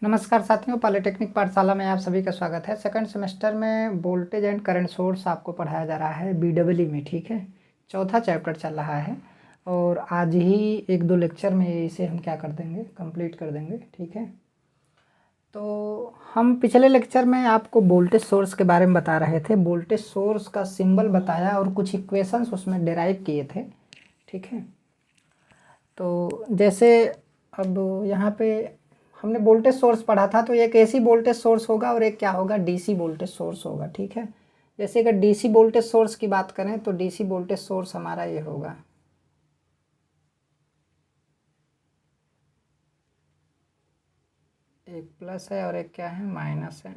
नमस्कार साथियों, पॉलिटेक्निक पाठशाला में आप सभी का स्वागत है। सेकंड सेमेस्टर में वोल्टेज एंड करंट सोर्स आपको पढ़ाया जा रहा है बीडब्ल्यू में। ठीक है, चौथा चैप्टर चल रहा है और आज ही एक दो लेक्चर में इसे हम क्या कर देंगे, कंप्लीट कर देंगे। ठीक है, तो हम पिछले लेक्चर में आपको वोल्टेज सोर्स के बारे में बता रहे थे। वोल्टेज सोर्स का सिंबल बताया और कुछ इक्वेशंस उसमें डिराइव किए थे। ठीक है, तो जैसे अब यहाँ पे हमने वोल्टेज सोर्स पढ़ा था, तो एक एसी वोल्टेज सोर्स होगा और एक क्या होगा, डीसी वोल्टेज सोर्स होगा। ठीक है, जैसे अगर डीसी वोल्टेज सोर्स की बात करें तो डीसी वोल्टेज सोर्स हमारा ये होगा, एक प्लस है और एक क्या है, माइनस है।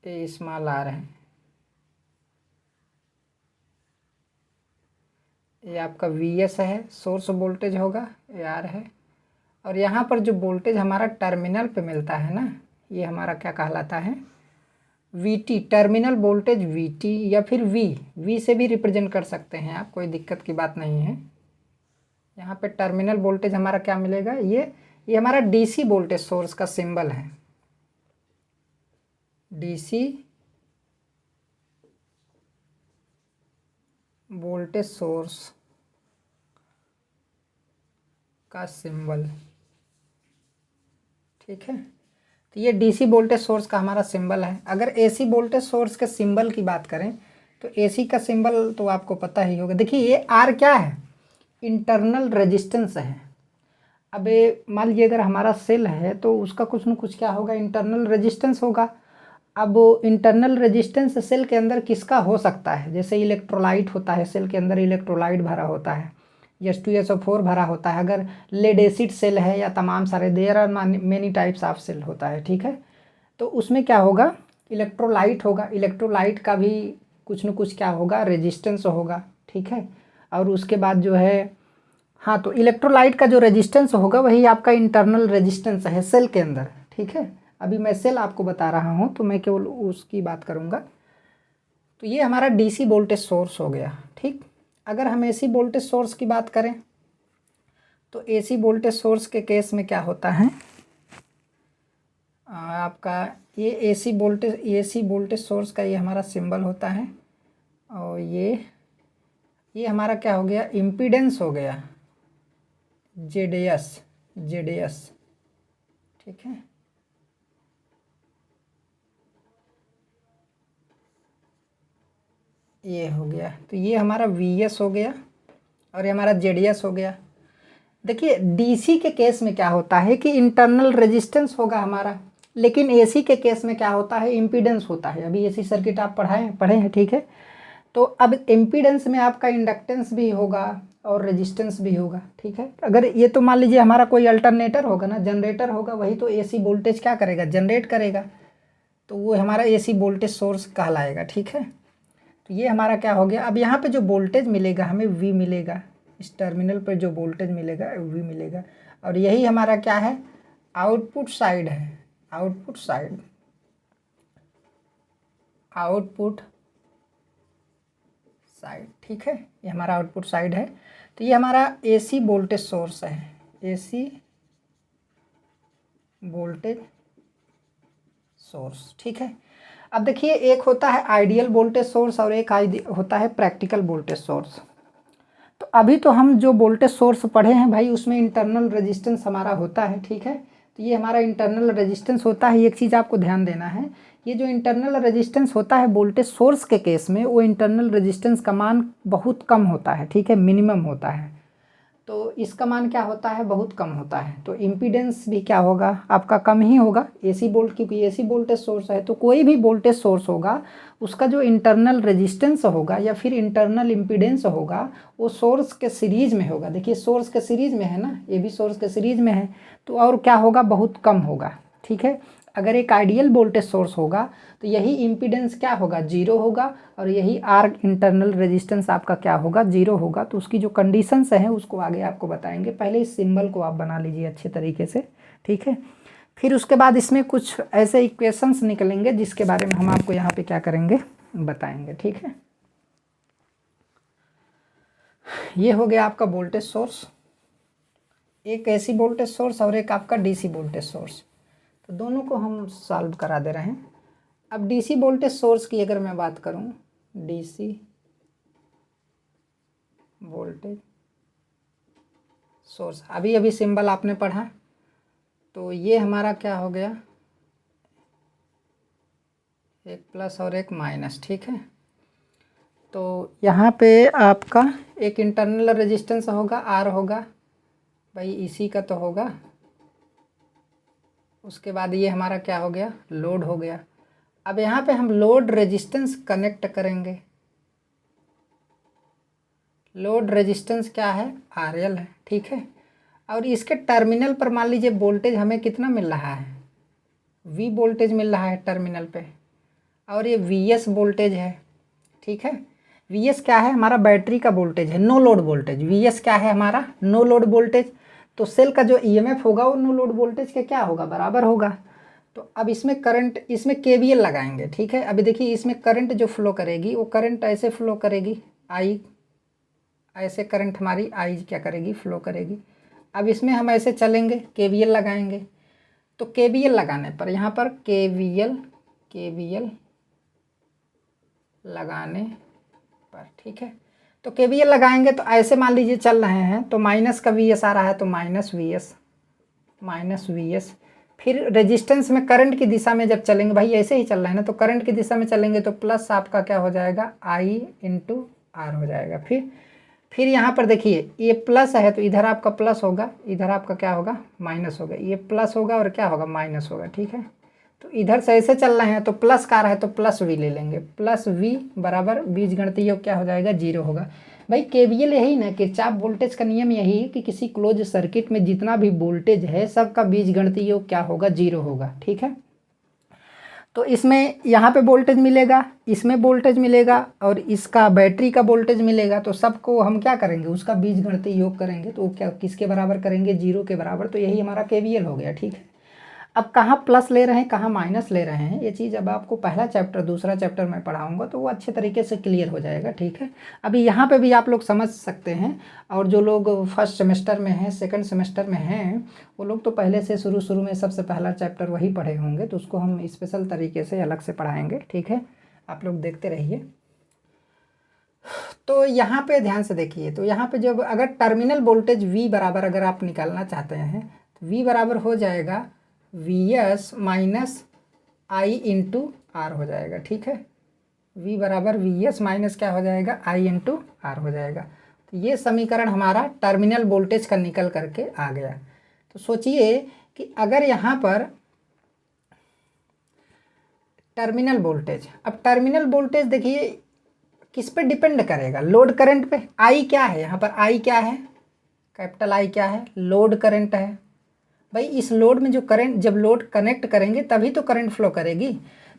ये स्मॉल आर है, ये आपका वीएस है, सोर्स वोल्टेज होगा, ये आर है। और यहाँ पर जो वोल्टेज हमारा टर्मिनल पे मिलता है ना, ये हमारा क्या कहलाता है, वीटी, टर्मिनल वोल्टेज वीटी, या फिर वी से भी रिप्रेजेंट कर सकते हैं आप, कोई दिक्कत की बात नहीं है। यहाँ पे टर्मिनल वोल्टेज हमारा क्या मिलेगा, ये हमारा डीसी वोल्टेज सोर्स का सिंबल है। डीसी वोल्टेज सोर्स का सिंबल। ठीक है, तो ये डीसी वोल्टेज सोर्स का हमारा सिंबल है। अगर एसी वोल्टेज सोर्स के सिंबल की बात करें तो एसी का सिंबल तो आपको पता ही होगा। देखिए ये आर क्या है, इंटरनल रेजिस्टेंस है। अब मान लीजिए अगर हमारा सेल है तो उसका कुछ न कुछ क्या होगा, इंटरनल रेजिस्टेंस होगा। अब इंटरनल रेजिस्टेंस सेल के अंदर किसका हो सकता है, जैसे इलेक्ट्रोलाइट होता है, सेल के अंदर इलेक्ट्रोलाइट भरा होता है, H2SO4 भरा होता है। अगर लेड एसिड सेल है या तमाम सारे, there are many types of cell होता है। ठीक है, तो उसमें क्या होगा, इलेक्ट्रोलाइट होगा। इलेक्ट्रोलाइट का भी कुछ न कुछ क्या होगा, रेजिस्टेंस होगा। ठीक है, और उसके बाद जो है, हाँ, तो इलेक्ट्रोलाइट का जो रेजिस्टेंस होगा वही आपका इंटरनल रेजिस्टेंस है सेल के अंदर। ठीक है, अभी मैं सेल आपको बता रहा हूँ तो मैं केवल उसकी बात करूँगा। तो ये हमारा डीसी वोल्टेज सोर्स हो गया। ठीक, अगर हम एसी वोल्टेज सोर्स की बात करें तो एसी वोल्टेज सोर्स के केस में क्या होता है, आपका ये एसी वोल्टेज सोर्स का ये हमारा सिंबल होता है। और ये हमारा क्या हो गया, इम्पीडेंस हो गया, जेडीएस। ठीक है, ये हो गया, तो ये हमारा वीएस हो गया और ये हमारा जेडीएस हो गया। देखिए डीसी के केस में क्या होता है कि इंटरनल रेजिस्टेंस होगा हमारा, लेकिन एसी के केस में क्या होता है, इम्पीडेंस होता है। अभी एसी सर्किट आप पढ़े हैं। ठीक है, तो अब इम्पीडेंस में आपका इंडक्टेंस भी होगा और रेजिस्टेंस भी होगा। ठीक है, अगर ये तो मान लीजिए हमारा कोई अल्टरनेटर होगा ना, जनरेटर होगा, वही तो एसी वोल्टेज क्या करेगा, जनरेट करेगा, तो वो हमारा एसी वोल्टेज सोर्स कहलाएगा। ठीक है, तो ये हमारा क्या हो गया। अब यहाँ पे जो वोल्टेज मिलेगा हमें, वी मिलेगा, इस टर्मिनल पर जो वोल्टेज मिलेगा वी मिलेगा। और यही हमारा क्या है, आउटपुट साइड है, आउटपुट साइड ठीक है, ये हमारा आउटपुट साइड है। तो ये हमारा एसी वोल्टेज सोर्स है, एसी वोल्टेज सोर्स। ठीक है, अब देखिए एक होता है आइडियल वोल्टेज सोर्स और एक होता है प्रैक्टिकल वोल्टेज सोर्स। तो अभी तो हम जो वोल्टेज सोर्स पढ़े हैं भाई, उसमें इंटरनल रेजिस्टेंस हमारा होता है। ठीक है, तो ये हमारा इंटरनल रेजिस्टेंस होता है। एक चीज़ आपको ध्यान देना है, ये जो इंटरनल रेजिस्टेंस होता है वोल्टेज सोर्स के केस में, वो इंटरनल रेजिस्टेंस का मान बहुत कम होता है। ठीक है, मिनिमम होता है, तो इसका मान क्या होता है, बहुत कम होता है। तो इम्पीडेंस भी क्या होगा, आपका कम ही होगा। एसी वोल्ट, क्योंकि एसी वोल्टेज सोर्स है, तो कोई भी वोल्टेज सोर्स होगा उसका जो इंटरनल रेजिस्टेंस होगा या फिर इंटरनल इम्पीडेंस होगा, वो सोर्स के सीरीज में होगा। देखिए सोर्स के सीरीज में है ना, ये भी सोर्स के सीरीज में है, तो और क्या होगा, बहुत कम होगा। ठीक है, अगर एक आइडियल वोल्टेज सोर्स होगा तो यही इम्पीडेंस क्या होगा, जीरो होगा, और यही आर इंटरनल रेजिस्टेंस आपका क्या होगा, जीरो होगा। तो उसकी जो कंडीशंस हैं उसको आगे आपको बताएंगे। पहले इस सिंबल को आप बना लीजिए अच्छे तरीके से। ठीक है, फिर उसके बाद इसमें कुछ ऐसे इक्वेशंस निकलेंगे जिसके बारे में हम आपको यहाँ पे क्या करेंगे, बताएंगे। ठीक है, ये हो गया आपका वोल्टेज सोर्स। एक AC वोल्टेज सोर्स और एक आपका DC वोल्टेज सोर्स, तो दोनों को हम सॉल्व करा दे रहे हैं। अब DC वोल्टेज सोर्स की अगर मैं बात करूं, DC वोल्टेज सोर्स, अभी अभी सिंबल आपने पढ़ा, तो ये हमारा क्या हो गया, एक प्लस और एक माइनस, ठीक है। तो यहाँ पे आपका एक इंटरनल रेजिस्टेंस होगा, R होगा भाई, इसी का तो होगा। उसके बाद ये हमारा क्या हो गया, लोड हो गया। अब यहाँ पे हम लोड रेजिस्टेंस कनेक्ट करेंगे। लोड रेजिस्टेंस क्या है, RL है, ठीक है। और इसके टर्मिनल पर मान लीजिए वोल्टेज हमें कितना मिल रहा है, V वोल्टेज मिल रहा है टर्मिनल पे, और ये VS वोल्टेज है, ठीक है। VS क्या है, हमारा बैटरी का वोल्टेज है, नो लोड वोल्टेज। VS क्या है हमारा, नो लोड वोल्टेज। तो सेल का जो EMF होगा वो नो लोड वोल्टेज के क्या होगा, बराबर होगा। तो अब इसमें करंट, इसमें KVL लगाएंगे, ठीक है। अभी देखिए इसमें करंट जो फ्लो करेगी वो करंट ऐसे फ्लो करेगी, I ऐसे करंट हमारी I क्या करेगी, फ्लो करेगी। अब इसमें हम ऐसे चलेंगे, KVL लगाएंगे। तो KVL लगाने पर यहाँ पर KVL लगाने पर, ठीक है। तो KVL लगाएंगे तो ऐसे मान लीजिए चल रहे हैं, तो माइनस का VS आ रहा है, तो माइनस VS। फिर रेजिस्टेंस में करंट की दिशा में जब चलेंगे, भाई ऐसे ही चल रहा है ना, तो करंट की दिशा में चलेंगे तो प्लस आपका क्या हो जाएगा, I × R हो जाएगा। फिर यहाँ पर देखिए ये प्लस है तो इधर आपका प्लस होगा, इधर आपका क्या होगा, माइनस होगा। ये प्लस होगा और क्या होगा, माइनस होगा, ठीक है। तो इधर से ऐसे चल रहे हैं तो प्लस का आ रहा है तो प्लस V ले लेंगे, प्लस V बराबर बीजगणितीय योग क्या हो जाएगा, 0 होगा। भाई KVL यही ना, किरचॉफ वोल्टेज का नियम यही है कि किसी क्लोज सर्किट में जितना भी वोल्टेज है सबका बीजगणितीय योग क्या होगा, 0 होगा, ठीक है। तो इसमें यहाँ पे वोल्टेज मिलेगा, इसमें वोल्टेज मिलेगा और इसका बैटरी का वोल्टेज मिलेगा, तो सबको हम क्या करेंगे, उसका बीजगणितीय योग करेंगे तो क्या किसके बराबर करेंगे, 0 के बराबर। तो यही हमारा KVL हो गया, ठीक है। अब कहाँ प्लस ले रहे हैं कहाँ माइनस ले रहे हैं, ये चीज़ अब आपको पहला चैप्टर दूसरा चैप्टर में पढ़ाऊंगा तो वो अच्छे तरीके से क्लियर हो जाएगा, ठीक है। अभी यहाँ पे भी आप लोग समझ सकते हैं, और जो लोग फर्स्ट सेमेस्टर में हैं, सेकंड सेमेस्टर में हैं, वो लोग तो पहले से शुरू में सबसे पहला चैप्टर वही पढ़े होंगे, तो उसको हम स्पेशल तरीके से अलग से पढ़ाएँगे, ठीक है। आप लोग देखते रहिए। तो यहाँ पे ध्यान से देखिए, तो यहाँ पे जब अगर टर्मिनल वोल्टेज V बराबर अगर आप निकालना चाहते हैं तो V बराबर हो जाएगा VS माइनस I × R हो जाएगा, ठीक है। V बराबर VS माइनस क्या हो जाएगा, I × R हो जाएगा। तो ये समीकरण हमारा टर्मिनल वोल्टेज का निकल करके आ गया। तो सोचिए कि अगर यहाँ पर टर्मिनल वोल्टेज, अब टर्मिनल वोल्टेज देखिए किस पे डिपेंड करेगा, लोड करंट पे। I क्या है यहाँ पर, I क्या है, कैपिटल I क्या है, लोड करंट है। भाई इस लोड में जो करंट, जब लोड कनेक्ट करेंगे तभी तो करंट फ्लो करेगी,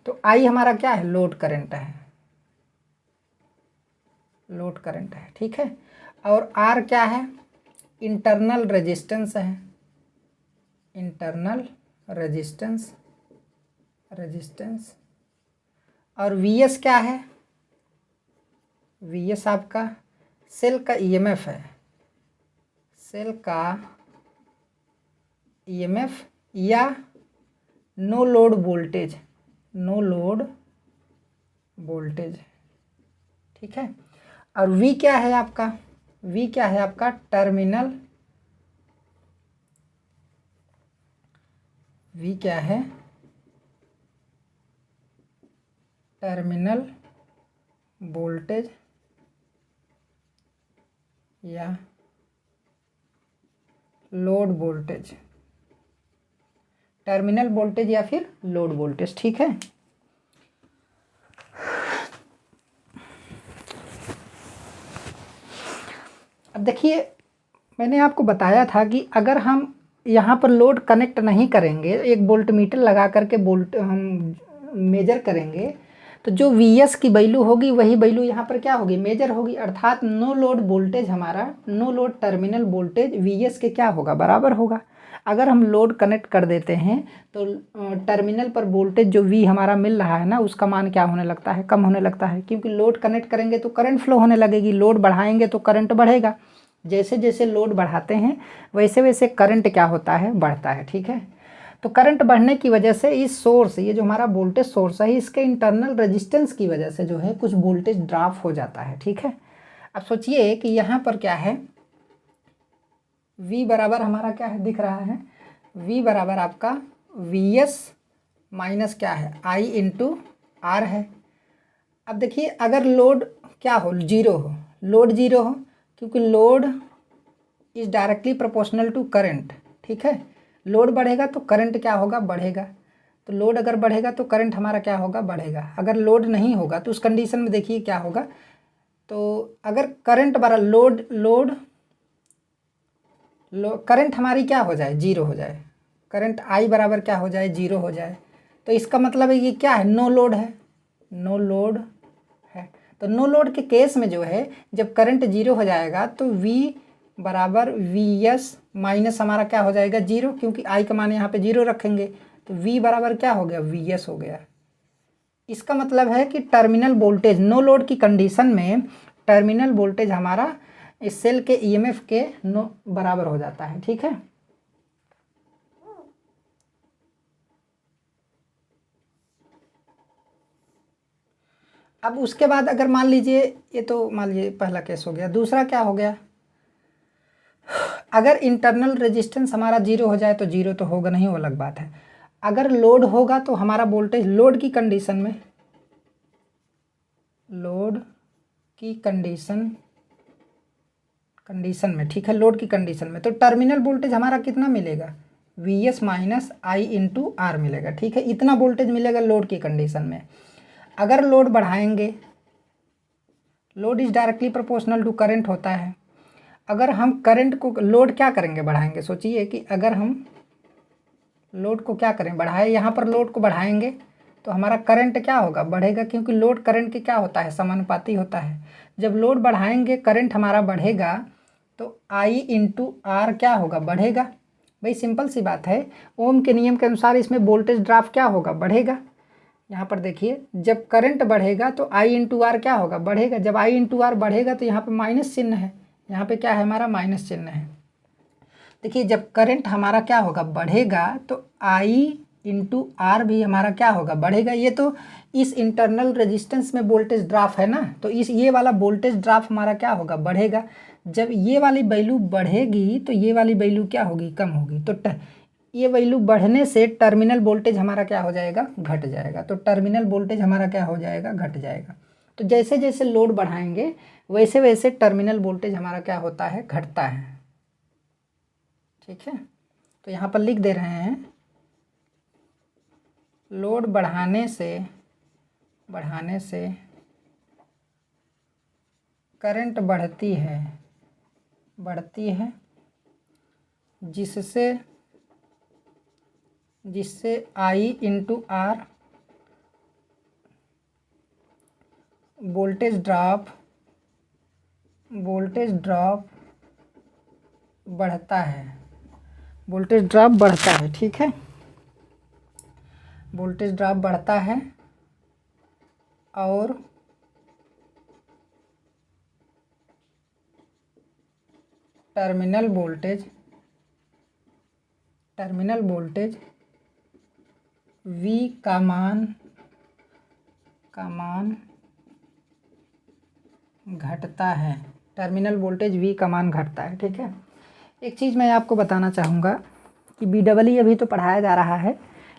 तो I हमारा क्या है, लोड करंट है, लोड करंट है, ठीक है। और R क्या है, इंटरनल रेजिस्टेंस है, इंटरनल रेजिस्टेंस, और VS क्या है, VS आपका सेल का EMF है, सेल का EMF या no load voltage, no load voltage, ठीक है। और V क्या है आपका, V क्या है आपका टर्मिनल, V क्या है टर्मिनल वोल्टेज या लोड वोल्टेज, टर्मिनल वोल्टेज या फिर लोड वोल्टेज, ठीक है। अब देखिए मैंने आपको बताया था कि अगर हम यहाँ पर लोड कनेक्ट नहीं करेंगे, एक वोल्ट मीटर लगा करके वोल्ट हम मेजर करेंगे, तो जो VS की वैल्यू होगी वही वैल्यू यहाँ पर क्या होगी, मेजर होगी। अर्थात नो लोड वोल्टेज हमारा, no load terminal voltage VS के क्या होगा, बराबर होगा। अगर हम लोड कनेक्ट कर देते हैं तो टर्मिनल पर वोल्टेज जो V हमारा मिल रहा है ना, उसका मान क्या होने लगता है, कम होने लगता है, क्योंकि लोड कनेक्ट करेंगे तो करंट फ्लो होने लगेगी, लोड बढ़ाएंगे तो करंट बढ़ेगा। जैसे जैसे लोड बढ़ाते हैं वैसे वैसे करंट क्या होता है, बढ़ता है। ठीक है, तो करंट बढ़ने की वजह से इस सोर्स, ये जो हमारा वोल्टेज सोर्स है, इसके इंटरनल रेजिस्टेंस की वजह से जो है कुछ वोल्टेज ड्रॉप हो जाता है। ठीक है, अब सोचिए कि यहाँ पर क्या है, V बराबर हमारा क्या है दिख रहा है, V बराबर आपका VS माइनस क्या है I इंटू आर है। अब देखिए अगर लोड क्या हो, जीरो हो, लोड जीरो हो, क्योंकि load is directly proportional to current. ठीक है, लोड बढ़ेगा तो करंट क्या होगा, बढ़ेगा। तो लोड अगर बढ़ेगा तो करंट हमारा क्या होगा, बढ़ेगा। अगर लोड नहीं होगा तो उस कंडीशन में देखिए क्या होगा, तो अगर करंट बढ़ा, करंट हमारी क्या हो जाए, जीरो हो जाए, करंट आई बराबर क्या हो जाए, जीरो हो जाए। तो इसका मतलब है कि क्या है, नो लोड है, नो लोड है। तो नो लोड के केस में जो है जब करंट जीरो हो जाएगा तो V बराबर VS माइनस हमारा क्या हो जाएगा, जीरो, क्योंकि आई का मान यहाँ पे जीरो रखेंगे। तो V बराबर क्या हो गया, VS हो गया। इसका मतलब है कि टर्मिनल वोल्टेज, नो लोड की कंडीशन में टर्मिनल वोल्टेज हमारा इस सेल के ईएमएफ के नो बराबर हो जाता है। ठीक है, अब उसके बाद अगर मान लीजिए, ये तो मान लीजिए पहला केस हो गया, दूसरा क्या हो गया, अगर इंटरनल रेजिस्टेंस हमारा जीरो हो जाए, तो जीरो तो होगा नहीं, वो अलग बात है। अगर लोड होगा तो हमारा वोल्टेज, लोड की कंडीशन में, लोड की कंडीशन में, ठीक है, लोड की कंडीशन में तो टर्मिनल वोल्टेज हमारा कितना मिलेगा, VS minus I into R मिलेगा। ठीक है, इतना वोल्टेज मिलेगा लोड की कंडीशन में। अगर लोड बढ़ाएंगे, load is directly proportional to current होता है। अगर हम करंट को, लोड क्या करेंगे, बढ़ाएंगे। सोचिए कि अगर हम लोड को क्या करें, बढ़ाए, यहाँ पर लोड को बढ़ाएंगे तो हमारा करंट क्या होगा, बढ़ेगा, क्योंकि लोड करंट के क्या होता है, समानुपाती होता है। जब लोड बढ़ाएंगे करंट हमारा बढ़ेगा तो आई इंटू आर क्या होगा, बढ़ेगा। भाई सिंपल सी बात है, ओम के नियम के अनुसार इसमें वोल्टेज ड्रॉप क्या होगा, बढ़ेगा। यहाँ पर देखिए जब करंट बढ़ेगा तो आई इंटू आर क्या होगा, बढ़ेगा। जब आई इंटू आर बढ़ेगा तो यहाँ पर माइनस चिन्ह है, यहाँ पे क्या है हमारा, माइनस चिन्ह है। देखिए जब करंट हमारा क्या होगा, बढ़ेगा, तो आई इंटू आर भी हमारा क्या होगा, बढ़ेगा। ये तो इस इंटरनल रेजिस्टेंस में वोल्टेज ड्रॉप है ना, तो इस ये वाला वोल्टेज ड्रॉप हमारा क्या होगा, बढ़ेगा। जब ये वाली वैल्यू बढ़ेगी तो ये वाली वैल्यू क्या होगी, कम होगी। तो ये वैल्यू बढ़ने से टर्मिनल वोल्टेज हमारा क्या हो जाएगा, घट जाएगा। तो टर्मिनल वोल्टेज हमारा क्या हो जाएगा, घट जाएगा। तो जैसे जैसे लोड बढ़ाएंगे वैसे वैसे टर्मिनल वोल्टेज हमारा क्या होता है, घटता है। ठीक है, तो यहाँ पर लिख दे रहे हैं, लोड बढ़ाने से करंट बढ़ती है जिससे आई इंटू आर वोल्टेज ड्रॉप बढ़ता है, वोल्टेज ड्रॉप बढ़ता है। ठीक है, वोल्टेज ड्रॉप बढ़ता है और टर्मिनल वोल्टेज V का मान घटता है, टर्मिनल वोल्टेज V का मान घटता है। ठीक है, एक चीज़ मैं आपको बताना चाहूँगा कि BEE अभी तो पढ़ाया जा रहा है,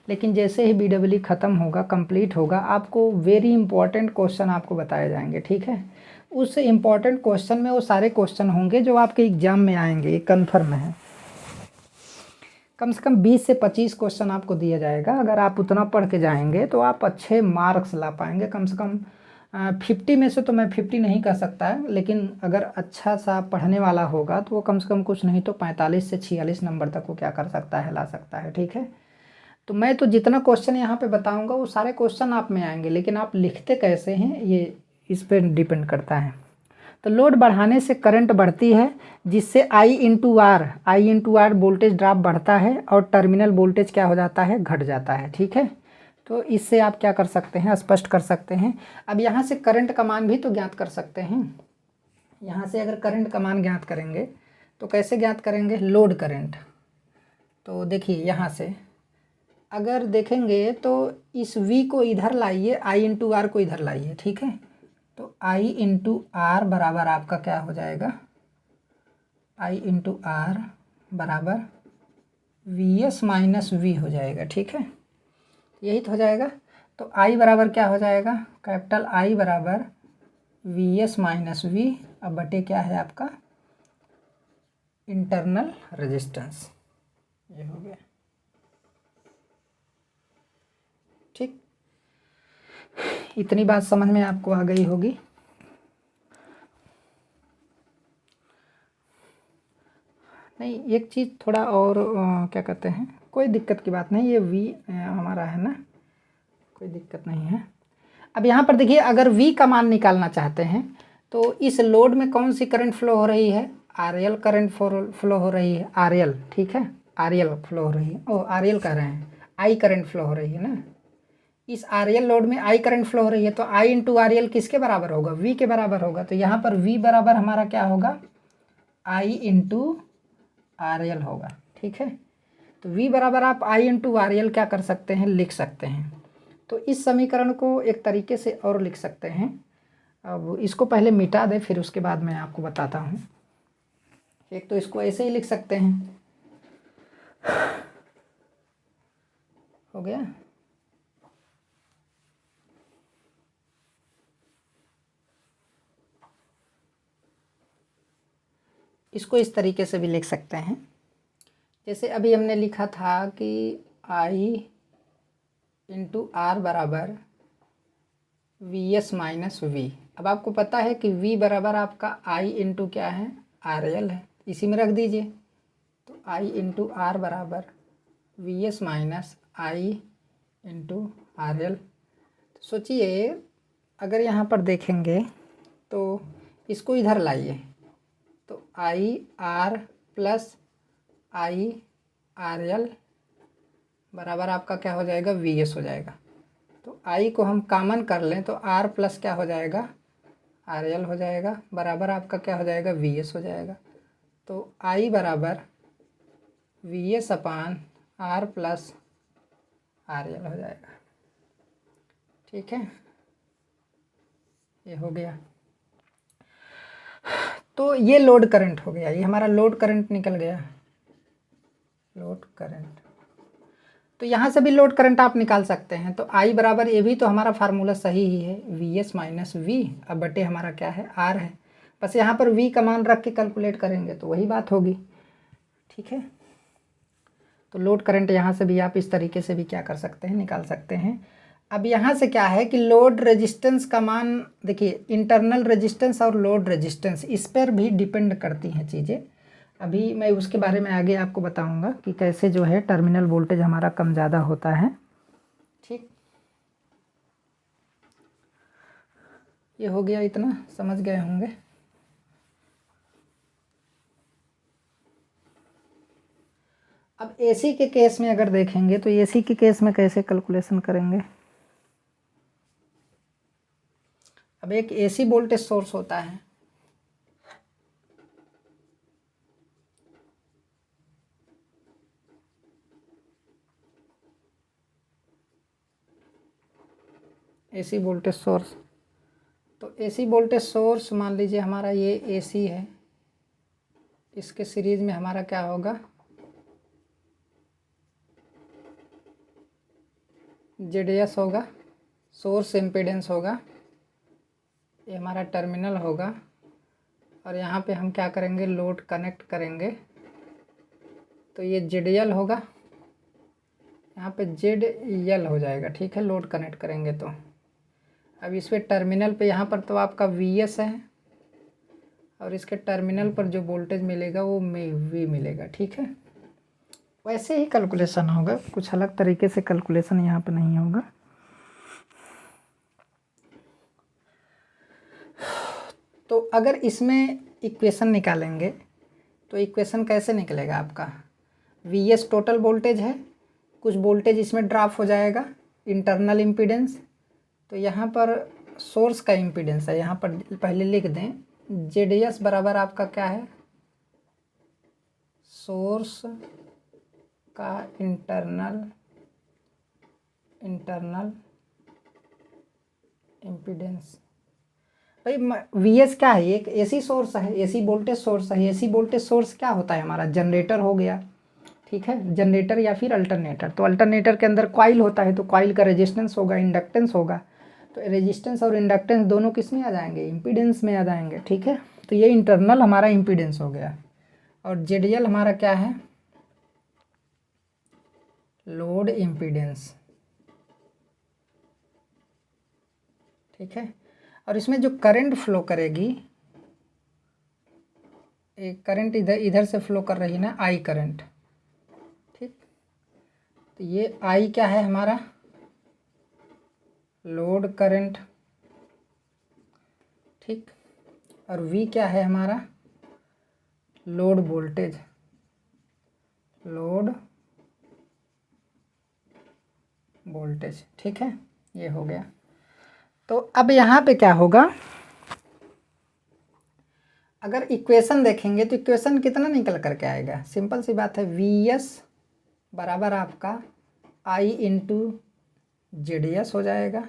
लेकिन जैसे ही BEE ख़त्म होगा, कंप्लीट होगा, आपको वेरी इंपॉर्टेंट क्वेश्चन आपको बताए जाएंगे। ठीक है, उस इम्पॉर्टेंट क्वेश्चन में वो सारे क्वेश्चन होंगे जो आपके एग्ज़ाम में आएंगे, ये कन्फर्म है। कम से कम 20 से 25 क्वेश्चन आपको दिया जाएगा। अगर आप उतना पढ़ के जाएंगे तो आप अच्छे मार्क्स ला पाएंगे। कम से कम 50 में से तो मैं 50 नहीं कह सकता है, लेकिन अगर अच्छा सा पढ़ने वाला होगा तो वो कम से कम कुछ नहीं तो 45 से 46 नंबर तक वो क्या कर सकता है, ला सकता है। ठीक है, तो मैं तो जितना क्वेश्चन यहाँ पे बताऊँगा वो सारे क्वेश्चन आप में आएंगे, लेकिन आप लिखते कैसे हैं ये इस पर डिपेंड करता है। तो लोड बढ़ाने से करंट बढ़ती है जिससे आई इंटू आर वोल्टेज ड्रॉप बढ़ता है और टर्मिनल वोल्टेज क्या हो जाता है, घट जाता है। ठीक है, तो इससे आप क्या कर सकते हैं, स्पष्ट कर सकते हैं। अब यहाँ से करंट का मान भी तो ज्ञात कर सकते हैं। यहाँ से अगर करंट का मान ज्ञात करेंगे तो कैसे ज्ञात करेंगे, लोड करंट। तो देखिए यहाँ से अगर देखेंगे तो इस V को इधर लाइए, I इंटू आर को इधर लाइए, ठीक है। तो I इंटू आर बराबर आपका क्या हो जाएगा, I इंटू आर बराबर VS माइनस V हो जाएगा, ठीक है। यही तो हो जाएगा। तो I बराबर क्या हो जाएगा, कैपिटल I बराबर VS माइनस V, अब बटे क्या है आपका इंटरनल रेजिस्टेंस, ये हो गया, ठीक। इतनी बात समझ में आपको आ गई होगी। नहीं, एक चीज़ थोड़ा और क्या कहते हैं, कोई दिक्कत की बात नहीं, ये V हमारा है ना, कोई दिक्कत नहीं है। अब यहाँ पर देखिए, अगर V का मान निकालना चाहते हैं तो इस लोड में कौन सी करंट फ्लो हो रही है, RL करंट फ्लो हो रही है, RL, ठीक है, RL फ्लो हो रही है, RL कह रहे हैं, I करंट फ्लो हो रही है ना। इस RL लोड में I करंट फ्लो हो रही है, तो I इंटू RL किसके बराबर होगा, V के बराबर होगा। तो यहाँ पर V बराबर हमारा क्या होगा, I इंटू RL होगा, ठीक है। तो V बराबर आप I इंटू RL क्या कर सकते हैं, लिख सकते हैं। तो इस समीकरण को एक तरीके से और लिख सकते हैं। अब इसको पहले मिटा दें, फिर उसके बाद मैं आपको बताता हूँ। एक तो इसको ऐसे ही लिख सकते हैं, हो गया। इसको इस तरीके से भी लिख सकते हैं, जैसे अभी हमने लिखा था कि I इंटू आर बराबर VS माइनस V। अब आपको पता है कि V बराबर आपका I इंटू क्या है, RL है, इसी में रख दीजिए। तो I इंटू आर बराबर VS minus I into RL। तो सोचिए, अगर यहाँ पर देखेंगे तो इसको इधर लाइए, तो IR प्लस IRL बराबर आपका क्या हो जाएगा, VS हो जाएगा। तो I को हम कॉमन कर लें तो R प्लस क्या हो जाएगा, RL हो जाएगा, बराबर आपका क्या हो जाएगा, VS हो जाएगा। तो I बराबर VS अपान R प्लस RL हो जाएगा, ठीक है, ये हो गया। तो ये लोड करंट हो गया, ये हमारा लोड करंट निकल गया, लोड करंट। तो यहाँ से भी लोड करंट आप निकाल सकते हैं। तो I बराबर, ये भी तो हमारा फार्मूला सही ही है, VS माइनस V, अब बटे हमारा क्या है, R है। बस यहाँ पर V का मान रख के कैलकुलेट करेंगे तो वही बात होगी, ठीक है। तो लोड करंट यहाँ से भी आप इस तरीके से भी क्या कर सकते हैं, निकाल सकते हैं। अब यहाँ से क्या है कि लोड रेजिस्टेंस का मान, देखिए इंटरनल रेजिस्टेंस और लोड रेजिस्टेंस इस पर भी डिपेंड करती हैं चीज़ें। अभी मैं उसके बारे में आगे आपको बताऊंगा कि कैसे जो है टर्मिनल वोल्टेज हमारा कम ज़्यादा होता है, ठीक। ये हो गया, इतना समझ गए होंगे। अब AC के केस में अगर देखेंगे तो AC के केस में कैसे कैलकुलेशन करेंगे। अब एक AC वोल्टेज सोर्स होता है, AC वोल्टेज सोर्स। तो AC वोल्टेज सोर्स मान लीजिए हमारा ये AC है, इसके सीरीज में हमारा क्या होगा, ZS होगा, सोर्स इम्पीडेंस होगा, ये हमारा टर्मिनल होगा, और यहाँ पे हम क्या करेंगे, लोड कनेक्ट करेंगे, तो ये ZL होगा, यहाँ पे ZL हो जाएगा, ठीक है, लोड कनेक्ट करेंगे तो। अब इस पे टर्मिनल पे यहाँ पर तो आपका VS है, और इसके टर्मिनल पर जो वोल्टेज मिलेगा वो V मिलेगा, ठीक है। वैसे ही कैलकुलेशन होगा, कुछ अलग तरीके से कैलकुलेशन यहाँ पे नहीं होगा। तो अगर इसमें इक्वेशन निकालेंगे तो इक्वेशन कैसे निकलेगा आपका, VS टोटल वोल्टेज है, कुछ वोल्टेज इसमें ड्रॉप हो जाएगा, इंटरनल इम्पीडेंस, तो यहाँ पर सोर्स का इम्पीडेंस है, यहाँ पर पहले लिख दें जेडीएस बराबर आपका क्या है, सोर्स का इंटरनल इम्पीडेंस। भाई वीएस क्या है, एक एसी सोर्स है, एसी वोल्टेज सोर्स है। एसी वोल्टेज सोर्स क्या होता है हमारा, जनरेटर हो गया, ठीक है, जनरेटर या फिर अल्टरनेटर। तो अल्टरनेटर के अंदर कॉइल होता है, तो कॉइल का रेजिस्टेंस होगा, इंडक्टेंस होगा। तो रेजिस्टेंस और इंडक्टेंस दोनों किस में आ जाएंगे, इम्पीडेंस में आ जाएंगे, ठीक है। तो ये इंटरनल हमारा इम्पीडेंस हो गया। और जेडीएल हमारा क्या है, लोड इम्पीडेंस, ठीक है। और इसमें जो करंट फ्लो करेगी, एक करंट इधर इधर से फ्लो कर रही ना, आई करंट, ठीक। तो ये आई क्या है हमारा, लोड करंट, ठीक। और वी क्या है हमारा, लोड वोल्टेज, लोड वोल्टेज, ठीक है। ये हो गया। तो अब यहाँ पे क्या होगा, अगर इक्वेशन देखेंगे तो इक्वेशन कितना निकल करके आएगा, सिंपल सी बात है, वी एस बराबर आपका आई इंटू जे डी एस हो जाएगा,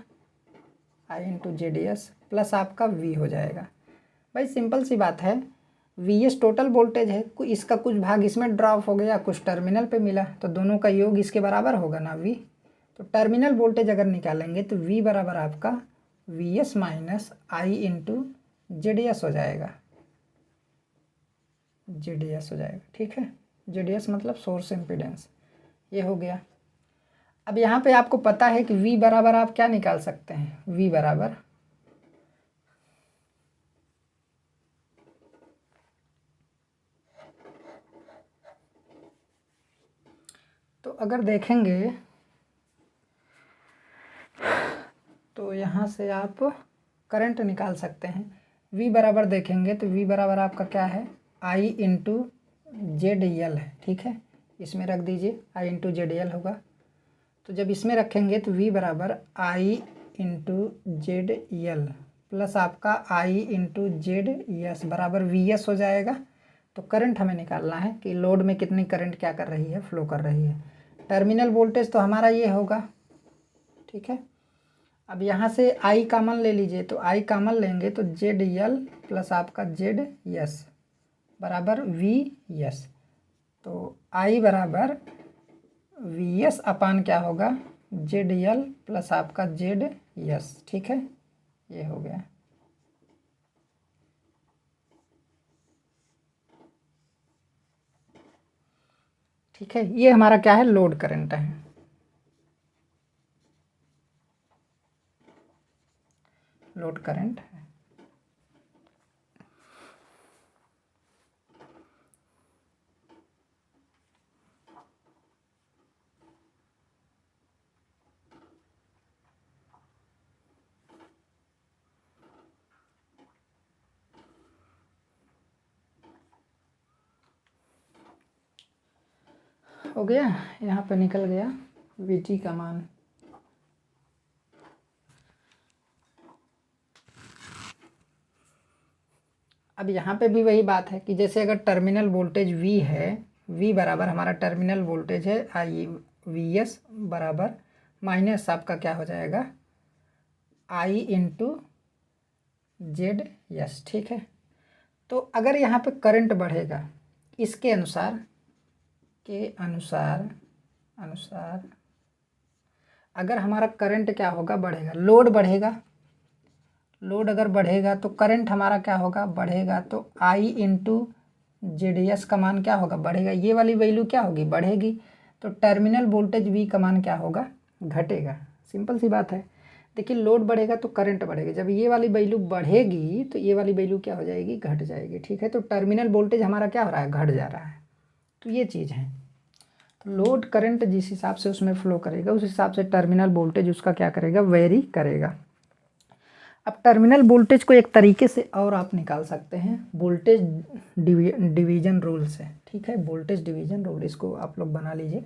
आई इंटू जे डी एस प्लस आपका वी हो जाएगा। भाई सिंपल सी बात है, वी एस टोटल वोल्टेज है, इसका कुछ भाग इसमें ड्रॉप हो गया, कुछ टर्मिनल पे मिला, तो दोनों का योग इसके बराबर होगा ना वी। तो टर्मिनल वोल्टेज अगर निकालेंगे तो वी बराबर आपका we S minus I into J D S हो जाएगा, जे डी एस हो जाएगा, ठीक है। जे डी एस मतलब सोर्स इम्पीडेंस, ये हो गया। अब यहाँ पे आपको पता है कि V बराबर आप क्या निकाल सकते हैं, V बराबर तो अगर देखेंगे तो यहाँ से आप करंट निकाल सकते हैं। V बराबर देखेंगे तो V बराबर आपका क्या है, I इंटू जेड एल है, ठीक है। इसमें रख दीजिए, I इंटू जेड एल होगा। तो जब इसमें रखेंगे तो V बराबर I into Z L plus आपका I इंटू जेड एस बराबर वी एस हो जाएगा। तो करंट हमें निकालना है कि लोड में कितनी करंट क्या कर रही है, फ्लो कर रही है। टर्मिनल वोल्टेज तो हमारा ये होगा, ठीक है। अब यहाँ से I कॉमन ले लीजिए, तो I कॉमन लेंगे तो जेड एल प्लस आपका जेड एस बराबर वी एस। तो I बराबर वी एस अपान क्या होगा, जेड एल प्लस आपका जेड एस, ठीक है। ये हो गया, ठीक है। ये हमारा क्या है, लोड करंट है, लोड करंट है। हो गया, यहाँ पे निकल गया वी टी का मान। अब यहाँ पे भी वही बात है कि जैसे अगर टर्मिनल वोल्टेज V है, V बराबर हमारा टर्मिनल वोल्टेज है आई वी एस बराबर माइनस आपका क्या हो जाएगा, I इंटू जेड एस, ठीक है। तो अगर यहाँ पे करंट बढ़ेगा इसके अनुसार अनुसार अगर हमारा करंट क्या होगा, बढ़ेगा, लोड बढ़ेगा, लोड अगर बढ़ेगा तो करंट हमारा क्या होगा, बढ़ेगा। तो I इंटू जेड एस का मान क्या होगा, बढ़ेगा। ये वाली वैल्यू क्या होगी, बढ़ेगी। तो टर्मिनल वोल्टेज V का मान क्या होगा, घटेगा। सिंपल सी बात है। देखिए लोड बढ़ेगा तो करंट बढ़ेगा, जब ये वाली वैल्यू बढ़ेगी तो ये वाली वैल्यू क्या हो जाएगी, घट जाएगी, ठीक है। तो टर्मिनल वोल्टेज हमारा क्या हो रहा है, घट जा रहा है। तो ये चीज़ है। तो लोड करंट जिस हिसाब से उसमें फ्लो करेगा उस हिसाब से टर्मिनल वोल्टेज उसका क्या करेगा, वेरी करेगा। अब टर्मिनल वोल्टेज को एक तरीके से और आप निकाल सकते हैं, वोल्टेज डिवीजन रूल से, ठीक है। वोल्टेज डिवीजन रूल, इसको आप लोग बना लीजिए।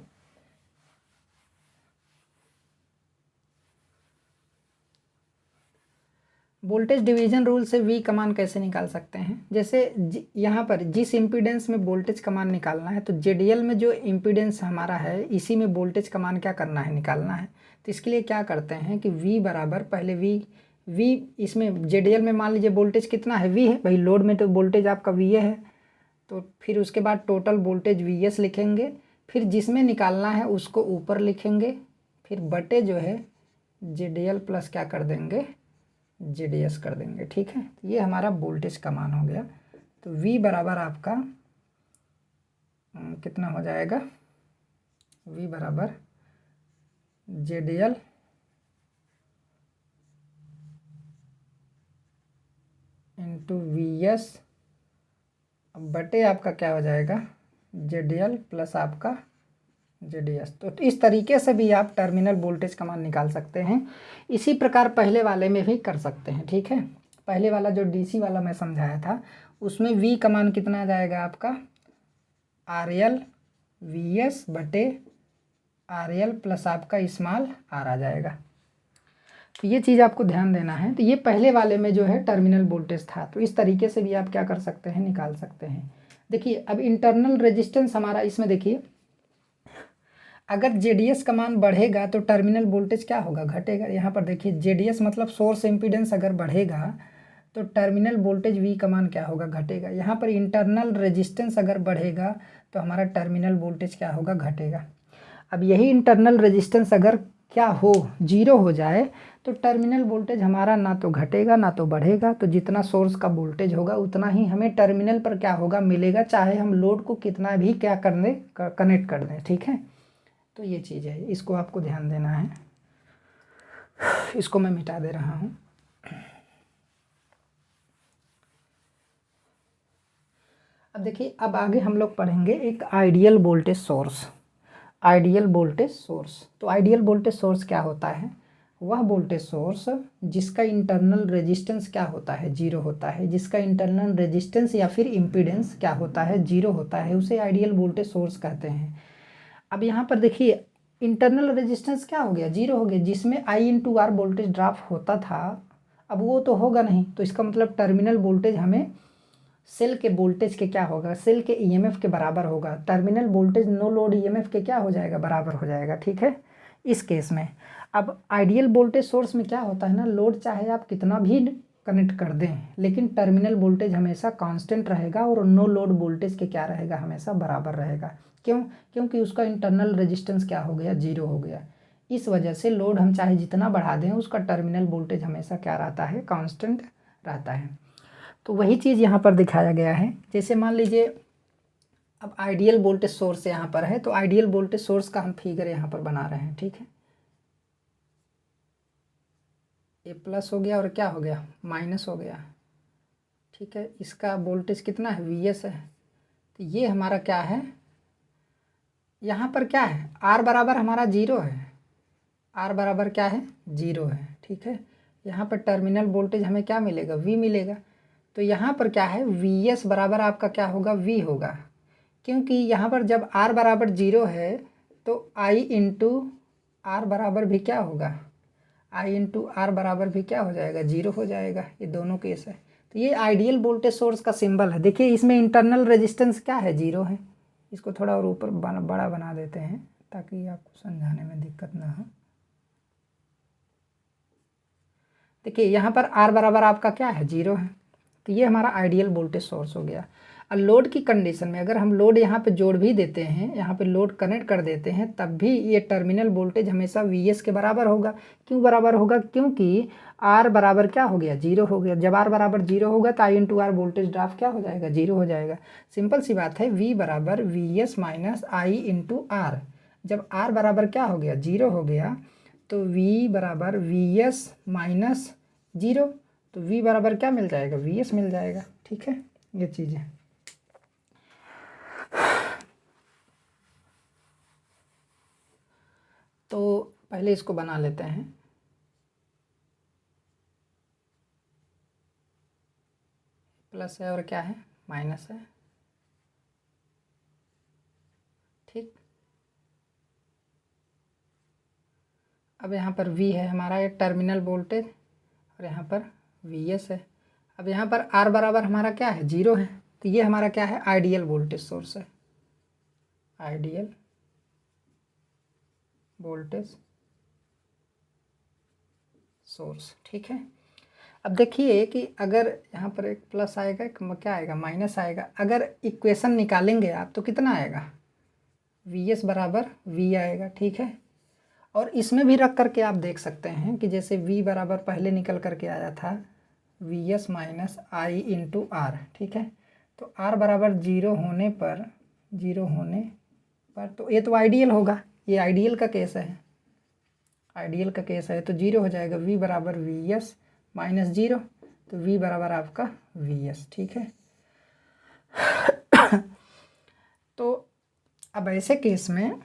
वोल्टेज डिवीजन रूल से वी का मान कैसे निकाल सकते हैं? जैसे यहाँ पर जिस इम्पीडेंस में वोल्टेज का मान निकालना है, तो जेडीएल में जो इम्पीडेंस हमारा है इसी में वोल्टेज का मान क्या करना है, निकालना है। तो इसके लिए क्या करते हैं कि वी बराबर पहले वी इसमें जेडीएल में मान लीजिए वोल्टेज कितना है, वी है भाई, लोड में तो वोल्टेज आपका वी है। तो फिर उसके बाद टोटल वोल्टेज वी एस लिखेंगे, फिर जिसमें निकालना है उसको ऊपर लिखेंगे, फिर बटे जो है जेडीएल प्लस क्या कर देंगे, जेडीएस कर देंगे। ठीक है, ये हमारा वोल्टेज का मान हो गया। तो V बराबर आपका कितना हो जाएगा, V बराबर जेडीएल इंटू VS बटे आपका क्या हो जाएगा, जेडीएल प्लस आपका जेडीएस। तो इस तरीके से भी आप टर्मिनल वोल्टेज का मान निकाल सकते हैं। इसी प्रकार पहले वाले में भी कर सकते हैं। ठीक है, पहले वाला जो डीसी वाला मैं समझाया था उसमें V का मान कितना आ जाएगा आपका, RL VS बटे RL प्लस आपका स्मॉल r आ जाएगा। तो ये चीज़ आपको ध्यान देना है। तो ये पहले वाले में जो है टर्मिनल वोल्टेज था, तो इस तरीके से भी आप क्या कर सकते हैं, निकाल सकते हैं। देखिए अब इंटरनल रेजिस्टेंस हमारा इसमें देखिए, अगर जेडीएस का मान बढ़ेगा तो टर्मिनल वोल्टेज क्या होगा, घटेगा। यहाँ पर देखिए जेडीएस मतलब सोर्स इम्पीडेंस अगर बढ़ेगा तो टर्मिनल वोल्टेज वी का मान क्या होगा, घटेगा। यहाँ पर इंटरनल रेजिस्टेंस अगर बढ़ेगा तो हमारा टर्मिनल वोल्टेज क्या होगा, घटेगा। अब यही इंटरनल रेजिस्टेंस अगर क्या हो, जीरो हो जाए तो टर्मिनल वोल्टेज हमारा ना तो घटेगा ना तो बढ़ेगा। तो जितना सोर्स का वोल्टेज होगा उतना ही हमें टर्मिनल पर क्या होगा, मिलेगा, चाहे हम लोड को कितना भी क्या कर दें, कनेक्ट कर दें। ठीक है, तो ये चीज़ है, इसको आपको ध्यान देना है। इसको मैं मिटा दे रहा हूँ। अब देखिए, अब आगे हम लोग पढ़ेंगे एक ideal voltage source. Ideal voltage source, तो आइडियल वोल्टेज सोर्स क्या होता है, वह वोल्टेज सोर्स जिसका इंटरनल रेजिस्टेंस क्या होता है, जीरो होता है। जिसका इंटरनल रेजिस्टेंस या फिर इम्पीडेंस क्या होता है, जीरो होता है, उसे आइडियल वोल्टेज सोर्स कहते हैं। अब यहाँ पर देखिए इंटरनल रेजिस्टेंस क्या हो गया, जीरो हो गया, जिसमें I into R voltage drop होता था, अब वो तो होगा नहीं। तो इसका मतलब टर्मिनल वोल्टेज हमें सेल के वोल्टेज के क्या होगा, सेल के ईएमएफ के बराबर होगा। Terminal voltage no load EMF के क्या हो जाएगा, बराबर हो जाएगा। ठीक है, इस केस में अब आइडियल वोल्टेज सोर्स में क्या होता है ना, लोड चाहे आप कितना भी कनेक्ट कर दें लेकिन टर्मिनल वोल्टेज हमेशा कांस्टेंट रहेगा और नो लोड वोल्टेज के क्या रहेगा, हमेशा बराबर रहेगा। क्यों, क्योंकि उसका इंटरनल रेजिस्टेंस क्या हो गया, जीरो हो गया। इस वजह से लोड हम चाहे जितना बढ़ा दें उसका टर्मिनल वोल्टेज हमेशा क्या रहता है, कांस्टेंट रहता है। तो वही चीज़ यहाँ पर दिखाया गया है। जैसे मान लीजिए अब आइडियल वोल्टेज सोर्स यहाँ पर है, तो आइडियल वोल्टेज सोर्स का हम फिगर यहाँ पर बना रहे हैं। ठीक है, ये प्लस हो गया और क्या हो गया, माइनस हो गया। ठीक है, इसका वोल्टेज कितना है, VS है। तो ये हमारा क्या है, यहाँ पर क्या है, R बराबर हमारा जीरो है, R बराबर क्या है, जीरो है। ठीक है, यहाँ पर टर्मिनल वोल्टेज हमें क्या मिलेगा, V मिलेगा। तो यहाँ पर क्या है, VS बराबर आपका क्या होगा, V होगा। क्योंकि यहाँ पर जब R बराबर जीरो है तो I इंटू आर बराबर भी क्या होगा, I इंटू आर बराबर भी क्या हो जाएगा, जीरो हो जाएगा। ये दोनों केस है। तो ये आइडियल वोल्टेज सोर्स का सिंबल है। देखिए इसमें इंटरनल रेजिस्टेंस क्या है, जीरो है। इसको थोड़ा और ऊपर बड़ा बना देते हैं ताकि आपको समझाने में दिक्कत ना हो। देखिए यहाँ पर R बराबर आपका क्या है, जीरो है। तो ये हमारा आइडियल वोल्टेज सोर्स हो गया। और लोड की कंडीशन में अगर हम लोड यहाँ पे जोड़ भी देते हैं, यहाँ पे लोड कनेक्ट कर देते हैं, तब भी ये टर्मिनल वोल्टेज हमेशा VS के बराबर होगा। क्यों बराबर होगा, क्योंकि R बराबर क्या हो गया, जीरो हो गया। जब R बराबर जीरो होगा तो I into R voltage drop क्या हो जाएगा, जीरो हो जाएगा। सिंपल सी बात है, V बराबर VS minus I into R. जब R बराबर क्या हो गया, जीरो हो गया, तो V बराबर VS माइनस जीरो, तो V बराबर क्या मिल जाएगा, VS मिल जाएगा। ठीक है, ये चीज़ है। तो पहले इसको बना लेते हैं। प्लस है और क्या है, माइनस है। ठीक, अब यहाँ पर V है हमारा ये टर्मिनल वोल्टेज और यहाँ पर वी एस है। अब यहाँ पर आर बराबर हमारा क्या है, 0 है, तो ये हमारा क्या है, आइडियल वोल्टेज सोर्स है, आइडियल वोल्टेज सोर्स। ठीक है। अब देखिए कि अगर यहाँ पर एक प्लस आएगा, एक क्या आएगा, माइनस आएगा। अगर इक्वेशन निकालेंगे आप तो कितना आएगा, वी एस बराबर वी आएगा। ठीक है। और इसमें भी रख करके आप देख सकते हैं कि जैसे v बराबर पहले निकल करके आया था V S minus I into R. ठीक है। तो r बराबर 0 होने पर, 0 होने पर तो ये तो आइडियल होगा, ये आइडियल का केस है, आइडियल का केस है, तो 0 हो जाएगा। v बराबर वी एस माइनस 0, तो v बराबर आपका वी एस। ठीक है। तो अब ऐसे केस में